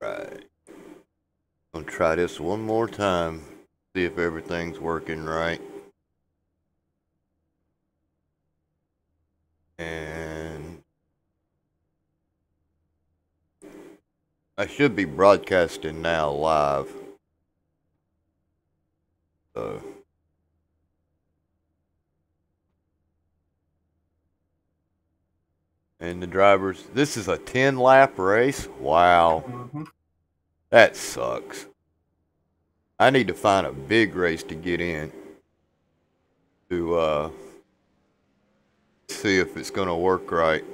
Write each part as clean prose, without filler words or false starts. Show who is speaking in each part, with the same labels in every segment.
Speaker 1: Right. Gonna try this one more time. See if everything's working right. And I should be broadcasting now live. So. And the drivers, this is a 10-lap race? Wow.
Speaker 2: Mm-hmm.
Speaker 1: That sucks. I need to find a big race to get in to see if it's going to work right.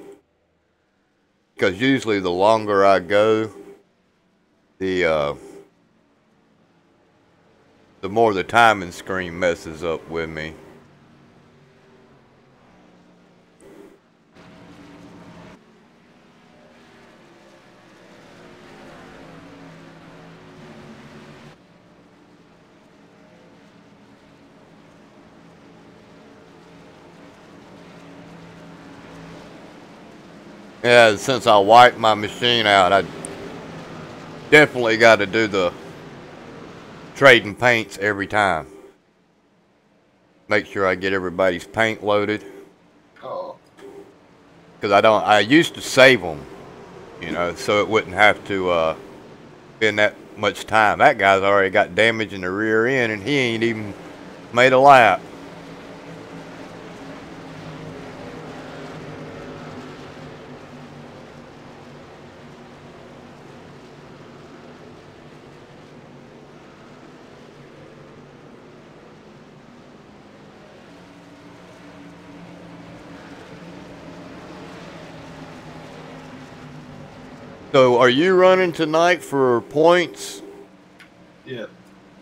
Speaker 1: Because usually the longer I go, the more the timing screen messes up with me. Yeah, since I wiped my machine out, I definitely got to do the trading paints every time. Make sure I get everybody's paint loaded.
Speaker 2: Oh.
Speaker 1: Because I used to save them, you know, so it wouldn't have to spend that much time. That guy's already got damage in the rear end and he ain't even made a lap. So are you running tonight for points?
Speaker 2: Yeah.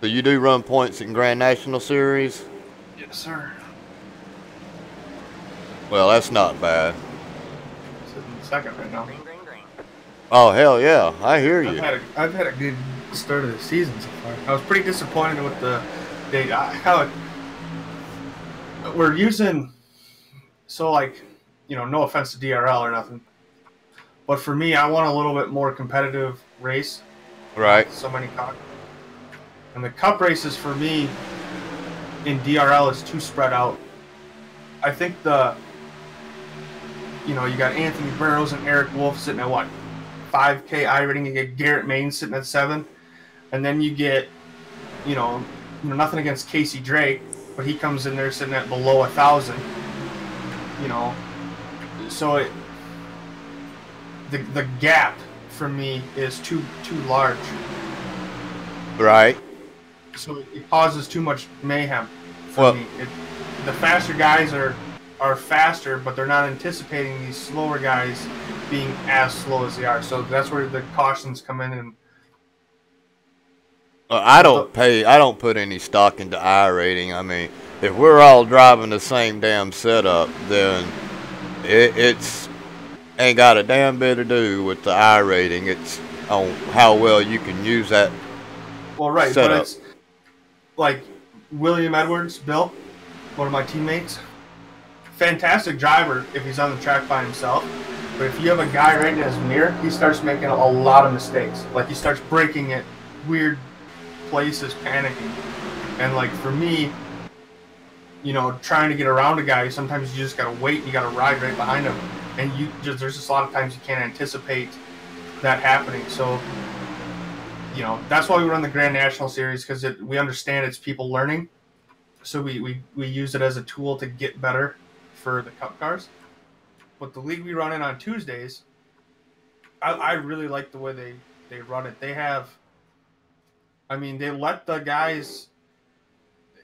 Speaker 1: So you do run points in Grand National Series?
Speaker 2: Yes, sir.
Speaker 1: Well, that's not bad.
Speaker 2: Sitting second right now.
Speaker 3: Green, green, green.
Speaker 1: Oh, hell yeah. I hear you.
Speaker 2: I've had a good start of the season so far. I was pretty disappointed with the date. We're using, so like, you know, no offense to DRL or nothing, but for me, I want a little bit more competitive race.
Speaker 1: Right.
Speaker 2: So many cars. And the cup races for me in DRL is too spread out. I think you got Anthony Burrows and Eric Wolf sitting at what? 5K I rating. You get Garrett Main sitting at 7. And then you get, nothing against Casey Drake, but he comes in there sitting at below 1,000. So the gap for me is too large.
Speaker 1: Right.
Speaker 2: So it causes too much mayhem for me. The faster guys are faster, but they're not anticipating these slower guys being as slow as they are. So that's where the cautions come in. And
Speaker 1: I don't put any stock into I rating. I mean, if we're all driving the same damn setup, then it's ain't got a damn bit to do with the I rating. It's on how well you can use that.
Speaker 2: Well, right,
Speaker 1: setup.
Speaker 2: But it's like William Edwards, Bill, one of my teammates. Fantastic driver if he's on the track by himself. But if you have a guy right in his mirror, he starts making a lot of mistakes. Like he starts braking at weird places, panicking. And like for me, trying to get around a guy, sometimes you just gotta wait. You gotta ride right behind him, and there's just a lot of times you can't anticipate that happening. So, that's why we run the Grand National Series, because we understand it's people learning. So we use it as a tool to get better for the Cup cars. But the league we run in on Tuesdays, I really like the way they run it. They let the guys.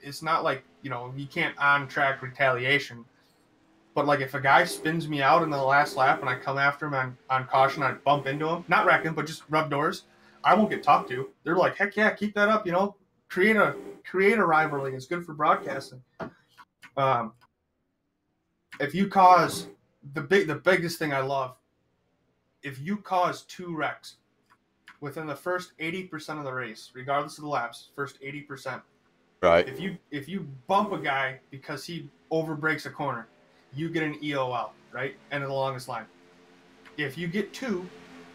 Speaker 2: It's not like, you can't on-track retaliation. But, like, if a guy spins me out in the last lap and I come after him on caution, I bump into him. Not wreck him, but just rub doors. I won't get talked to. They're like, heck yeah, keep that up, Create a rivalry. It's good for broadcasting. If you cause... The biggest thing I love, if you cause 2 wrecks within the first 80% of the race, regardless of the laps, first 80%.
Speaker 1: Right.
Speaker 2: If you bump a guy because he overbrakes a corner, you get an EOL, right? End of the longest line. If you get 2,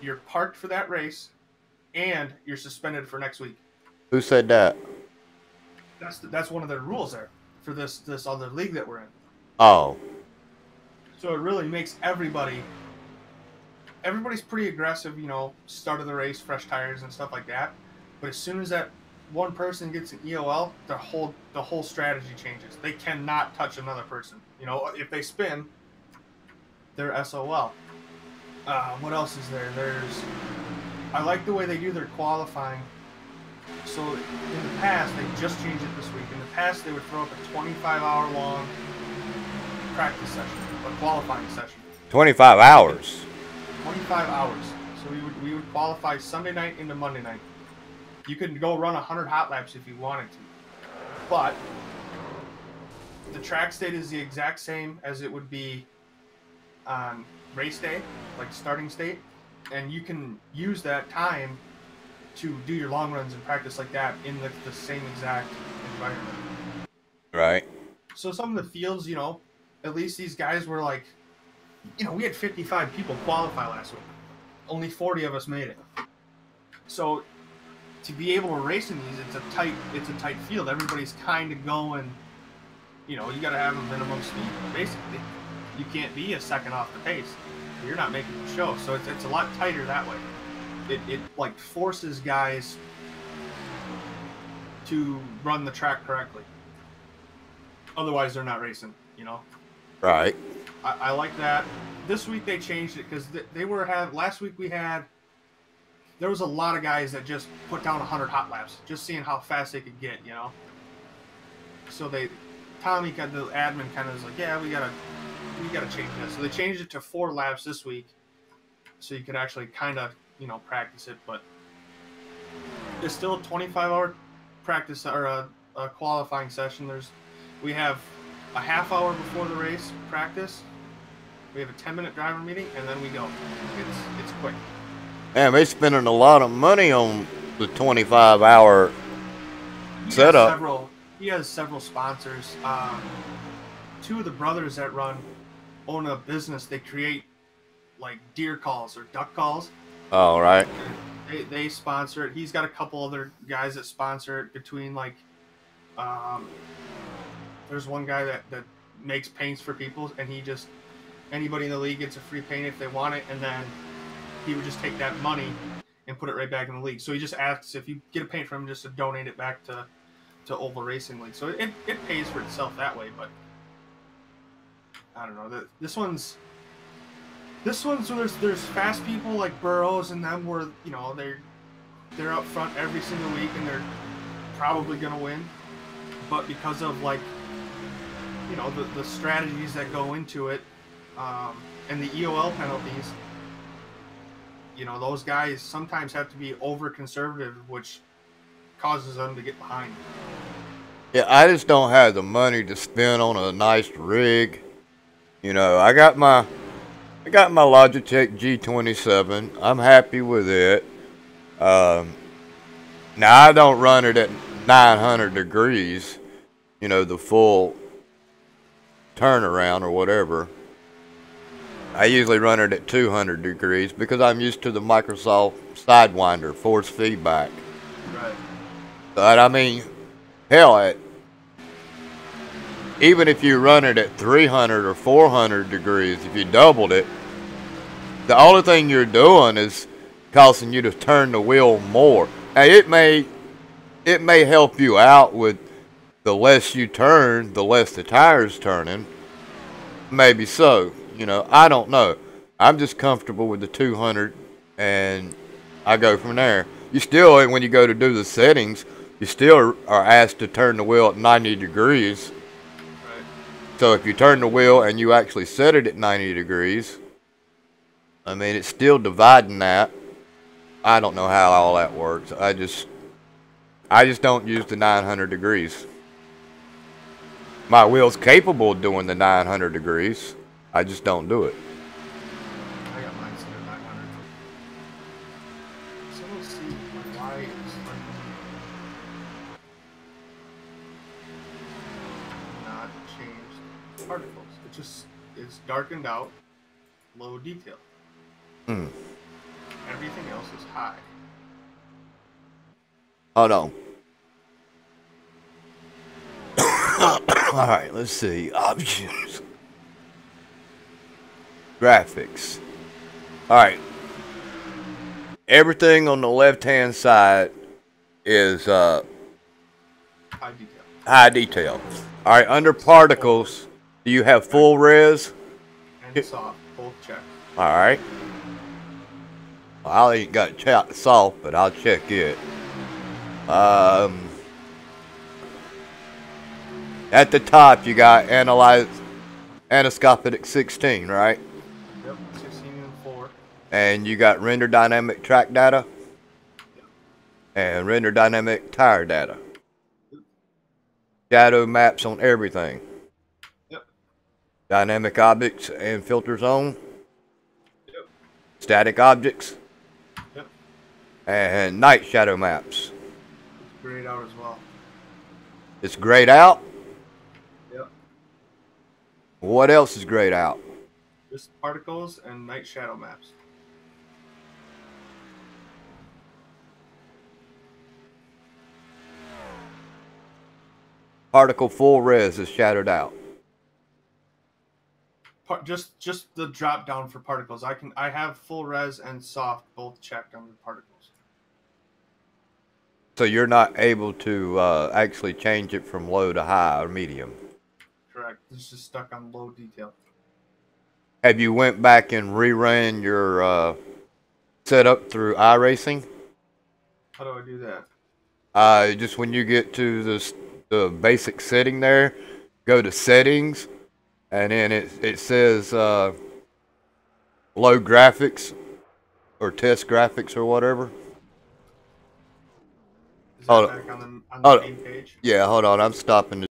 Speaker 2: you're parked for that race, and you're suspended for next week.
Speaker 1: Who said that?
Speaker 2: That's one of the rules there for this other league that we're in.
Speaker 1: Oh.
Speaker 2: So it really makes everybody's pretty aggressive, you know, start of the race, fresh tires and stuff like that. But as soon as that one person gets an EOL, the whole strategy changes. They cannot touch another person. You know, if they spin, they're SOL. What else is there? I like the way they do their qualifying. So in the past, they just changed it this week. In the past, they would throw up a 25-hour long practice session, a qualifying session.
Speaker 1: 25 hours.
Speaker 2: 25 hours. So we would qualify Sunday night into Monday night. You could go run 100 hot laps if you wanted to, but the track state is the exact same as it would be on race day, like starting state, and you can use that time to do your long runs and practice like that in the same exact environment.
Speaker 1: Right.
Speaker 2: So some of the fields, you know, at least these guys were like, you know, we had 55 people qualify last week. Only 40 of us made it. So to be able to race in these, it's a tight field. Everybody's kind of going, you know, you got to have a minimum speed, basically. You can't be a second off the pace. You're not making the show. So it's a lot tighter that way. It like forces guys to run the track correctly. Otherwise, they're not racing, you know?
Speaker 1: Right.
Speaker 2: I like that. This week they changed it because last week there was a lot of guys that just put down 100 hot laps, just seeing how fast they could get, you know? So Tommy, the admin, kind of was like, yeah, we gotta change this. So they changed it to 4 laps this week, so you could actually kind of, you know, practice it. But it's still a 25-hour practice or a qualifying session. We have a half hour before the race practice. We have a 10-minute driver meeting, and then we go. It's quick.
Speaker 1: Man, they're spending a lot of money on the 25-hour setup.
Speaker 2: He has several sponsors. 2 of the brothers that own a business. They create like deer calls or duck calls.
Speaker 1: Oh, right.
Speaker 2: They sponsor it. He's got a couple other guys that sponsor it between like, there's one guy that makes paints for people, and anybody in the league gets a free paint if they want it, and then he would just take that money and put it right back in the league. So he just asks if you get a paint from him just to donate it back to Oval Racing League. So it pays for itself that way, but I don't know. This one's so there's fast people like Burrows and them where, you know, they're up front every single week and they're probably gonna win, but because of like, you know, the strategies that go into it, and the EOL penalties, you know, those guys sometimes have to be over conservative, which causes them to get behind.
Speaker 1: Yeah, I just don't have the money to spend on a nice rig. You know, I got my Logitech G27. I'm happy with it. Now I don't run it at 900 degrees, you know, the full turnaround or whatever. I usually run it at 200 degrees because I'm used to the Microsoft Sidewinder force feedback.
Speaker 2: Right.
Speaker 1: But I mean, hell, even if you run it at 300 or 400 degrees, if you doubled it, the only thing you're doing is causing you to turn the wheel more. Now, it may help you out with the less you turn, the less the tire's turning. Maybe so. You know, I don't know. I'm just comfortable with the 200, and I go from there. You still, when you go to do the settings, you still are asked to turn the wheel at 90 degrees.
Speaker 2: Right.
Speaker 1: So if you turn the wheel and you actually set it at 90 degrees, I mean, it's still dividing that. I don't know how all that works. I just don't use the 900 degrees. My wheel's capable of doing the 900 degrees. I just don't do it.
Speaker 2: I got mine set at 900. So let's see why it's not changed particles. It just is darkened out, low detail.
Speaker 1: Hmm.
Speaker 2: Everything else is high.
Speaker 1: Hold on. All right, let's see. Options. Graphics. All right. Everything on the left-hand side is
Speaker 2: high detail.
Speaker 1: High detail. All right, under particles, do you have full res?
Speaker 2: And soft, both check.
Speaker 1: All right. Well, I ain't got soft, but I'll check it. At the top, you got aniscopic 16, right?
Speaker 2: Yep, 16 and 4.
Speaker 1: And you got render dynamic track data.
Speaker 2: Yep.
Speaker 1: And render dynamic tire data. Yep. Shadow maps on everything.
Speaker 2: Yep.
Speaker 1: Dynamic objects and filter zone.
Speaker 2: Yep.
Speaker 1: Static objects.
Speaker 2: Yep.
Speaker 1: And night shadow maps.
Speaker 2: It's grayed out as well.
Speaker 1: It's grayed out?
Speaker 2: Yep.
Speaker 1: What else is grayed out?
Speaker 2: Just particles and night shadow maps.
Speaker 1: Particle full res is shadowed out.
Speaker 2: Just the drop down for particles. I have full res and soft both checked under particles.
Speaker 1: So you're not able to actually change it from low to high or medium.
Speaker 2: Correct. It's just stuck on low detail.
Speaker 1: Have you went back and rerun your setup through iRacing?
Speaker 2: How do I do that?
Speaker 1: Just when you get to the basic setting there, go to settings, and then it says low graphics or test graphics or whatever.
Speaker 2: Is that back on the main page?
Speaker 1: Yeah, hold on. I'm stopping